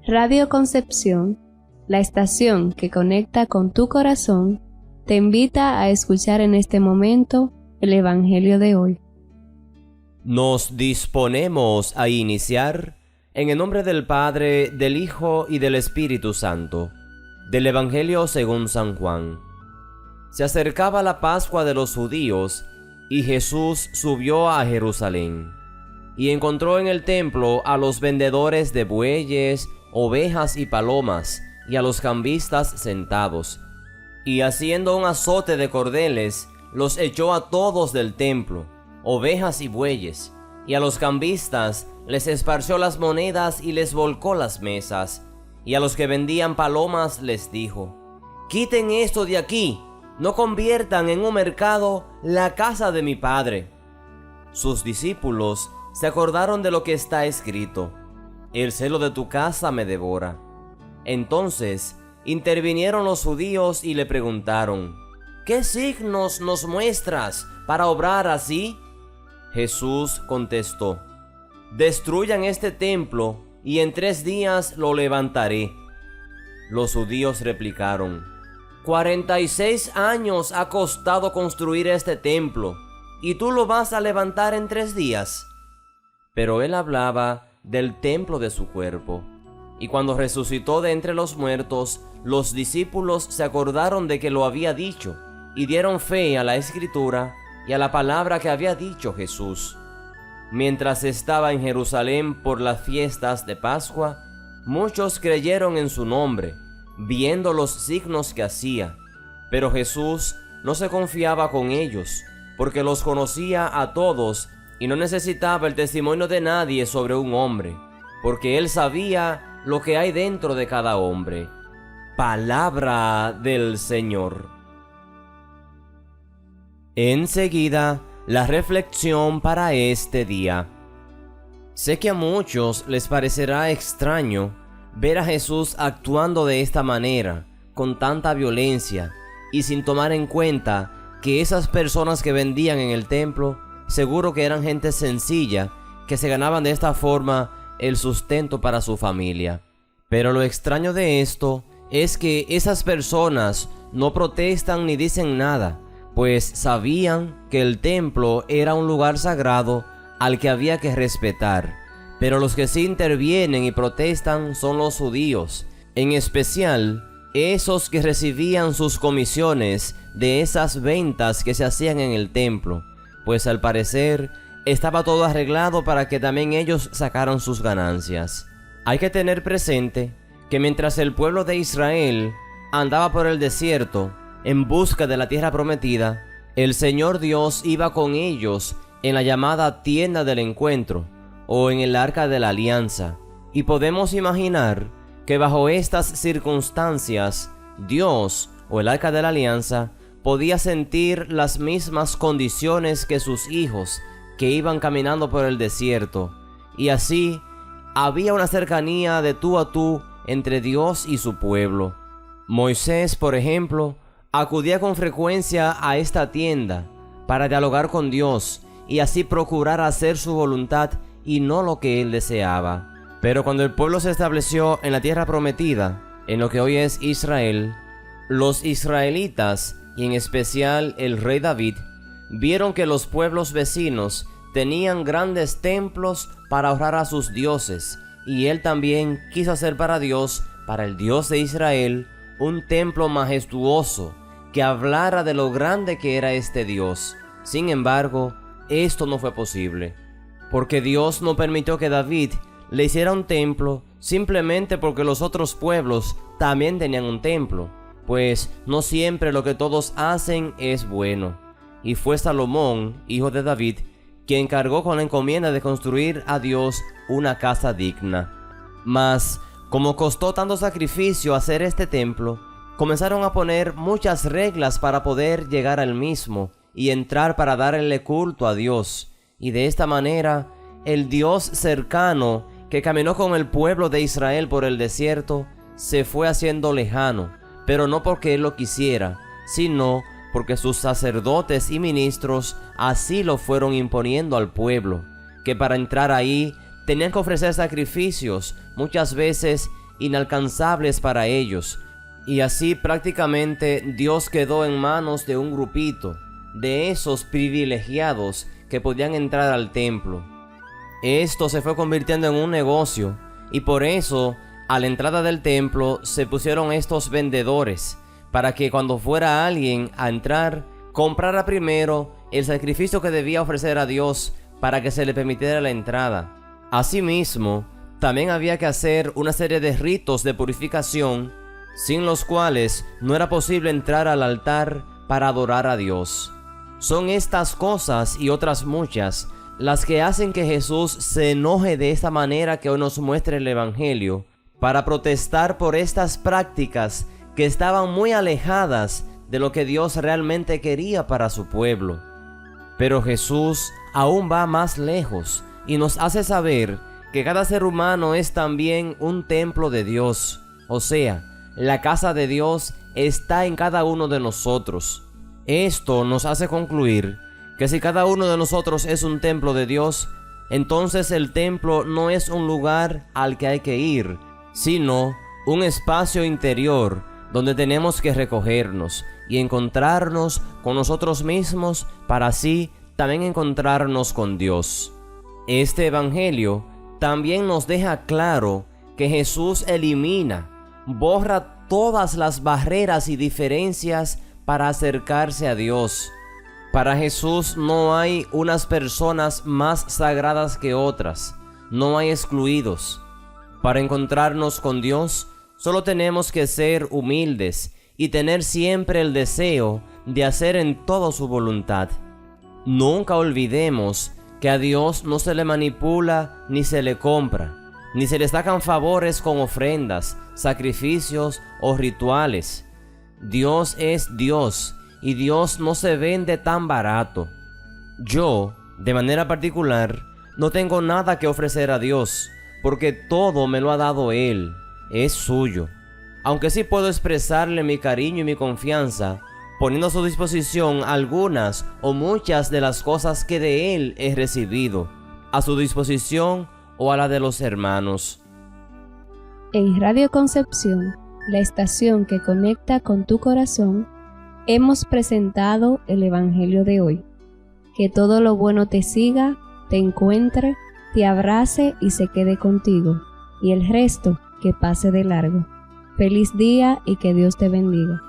Radio Concepción, la estación que conecta con tu corazón, te invita a escuchar en este momento el Evangelio de hoy. Nos disponemos a iniciar en el nombre del Padre, del Hijo y del Espíritu Santo, del Evangelio según San Juan. Se acercaba la Pascua de los judíos y Jesús subió a Jerusalén y encontró en el templo a los vendedores de bueyes, ovejas y palomas y a los cambistas sentados, y haciendo un azote de cordeles los echó a todos del templo, ovejas y bueyes, y a los cambistas les esparció las monedas y les volcó las mesas, y a los que vendían palomas les dijo: «Quiten esto de aquí, no conviertan en un mercado la casa de mi Padre». Sus discípulos se acordaron de lo que está escrito: «El celo de tu casa me devora». Entonces intervinieron los judíos y le preguntaron: «¿Qué signos nos muestras para obrar así?». Jesús contestó: «Destruyan este templo y en 3 días lo levantaré». Los judíos replicaron: 46 años ha costado construir este templo, ¿y tú lo vas a levantar en 3 días? Pero él hablaba del templo de su cuerpo. Y cuando resucitó de entre los muertos, los discípulos se acordaron de que lo había dicho, y dieron fe a la Escritura y a la palabra que había dicho Jesús. Mientras estaba en Jerusalén por las fiestas de Pascua, muchos creyeron en su nombre, viendo los signos que hacía. Pero Jesús no se confiaba con ellos, porque los conocía a todos y no necesitaba el testimonio de nadie sobre un hombre, porque él sabía lo que hay dentro de cada hombre. Palabra del Señor. Enseguida, la reflexión para este día. Sé que a muchos les parecerá extraño ver a Jesús actuando de esta manera, con tanta violencia, y sin tomar en cuenta que esas personas que vendían en el templo seguro que eran gente sencilla, que se ganaban de esta forma el sustento para su familia. Pero lo extraño de esto es que esas personas no protestan ni dicen nada, pues sabían que el templo era un lugar sagrado al que había que respetar. Pero los que sí intervienen y protestan son los judíos, en especial esos que recibían sus comisiones de esas ventas que se hacían en el templo, pues al parecer estaba todo arreglado para que también ellos sacaran sus ganancias. Hay que tener presente que mientras el pueblo de Israel andaba por el desierto en busca de la tierra prometida, el Señor Dios iba con ellos en la llamada tienda del encuentro o en el arca de la alianza. Y podemos imaginar que bajo estas circunstancias, Dios o el arca de la alianza podía sentir las mismas condiciones que sus hijos que iban caminando por el desierto, y así había una cercanía de tú a tú entre Dios y su pueblo. Moisés, por ejemplo, acudía con frecuencia a esta tienda para dialogar con Dios y así procurar hacer su voluntad y no lo que él deseaba. Pero cuando el pueblo se estableció en la tierra prometida, en lo que hoy es Israel, los israelitas, y en especial el rey David, vieron que los pueblos vecinos tenían grandes templos para honrar a sus dioses, y él también quiso hacer para Dios, para el Dios de Israel, un templo majestuoso que hablara de lo grande que era este Dios. Sin embargo, esto no fue posible, porque Dios no permitió que David le hiciera un templo simplemente porque los otros pueblos también tenían un templo, pues no siempre lo que todos hacen es bueno. Y fue Salomón, hijo de David, quien cargó con la encomienda de construir a Dios una casa digna. Mas, como costó tanto sacrificio hacer este templo, comenzaron a poner muchas reglas para poder llegar al mismo y entrar para darle culto a Dios. Y de esta manera, el Dios cercano que caminó con el pueblo de Israel por el desierto se fue haciendo lejano, pero no porque él lo quisiera, sino porque sus sacerdotes y ministros así lo fueron imponiendo al pueblo, que para entrar ahí tenían que ofrecer sacrificios, muchas veces inalcanzables para ellos, y así prácticamente Dios quedó en manos de un grupito, de esos privilegiados que podían entrar al templo. Esto se fue convirtiendo en un negocio, y por eso a la entrada del templo se pusieron estos vendedores, para que cuando fuera alguien a entrar, comprara primero el sacrificio que debía ofrecer a Dios para que se le permitiera la entrada. Asimismo, también había que hacer una serie de ritos de purificación, sin los cuales no era posible entrar al altar para adorar a Dios. Son estas cosas y otras muchas las que hacen que Jesús se enoje de esta manera que hoy nos muestra el Evangelio, para protestar por estas prácticas que estaban muy alejadas de lo que Dios realmente quería para su pueblo. Pero Jesús aún va más lejos y nos hace saber que cada ser humano es también un templo de Dios, o sea, la casa de Dios está en cada uno de nosotros. Esto nos hace concluir que si cada uno de nosotros es un templo de Dios, entonces el templo no es un lugar al que hay que ir, sino un espacio interior donde tenemos que recogernos y encontrarnos con nosotros mismos para así también encontrarnos con Dios. Este Evangelio también nos deja claro que Jesús elimina, borra todas las barreras y diferencias para acercarse a Dios. Para Jesús no hay unas personas más sagradas que otras, no hay excluidos. Para encontrarnos con Dios, solo tenemos que ser humildes y tener siempre el deseo de hacer en todo su voluntad. Nunca olvidemos que a Dios no se le manipula ni se le compra, ni se le sacan favores con ofrendas, sacrificios o rituales. Dios es Dios y Dios no se vende tan barato. Yo, de manera particular, no tengo nada que ofrecer a Dios, porque todo me lo ha dado Él, es suyo. Aunque sí puedo expresarle mi cariño y mi confianza, poniendo a su disposición algunas o muchas de las cosas que de Él he recibido, a su disposición o a la de los hermanos. En Radio Concepción, la estación que conecta con tu corazón, hemos presentado el Evangelio de hoy. Que todo lo bueno te siga, te encuentre, te abrace y se quede contigo, y el resto que pase de largo. Feliz día y que Dios te bendiga.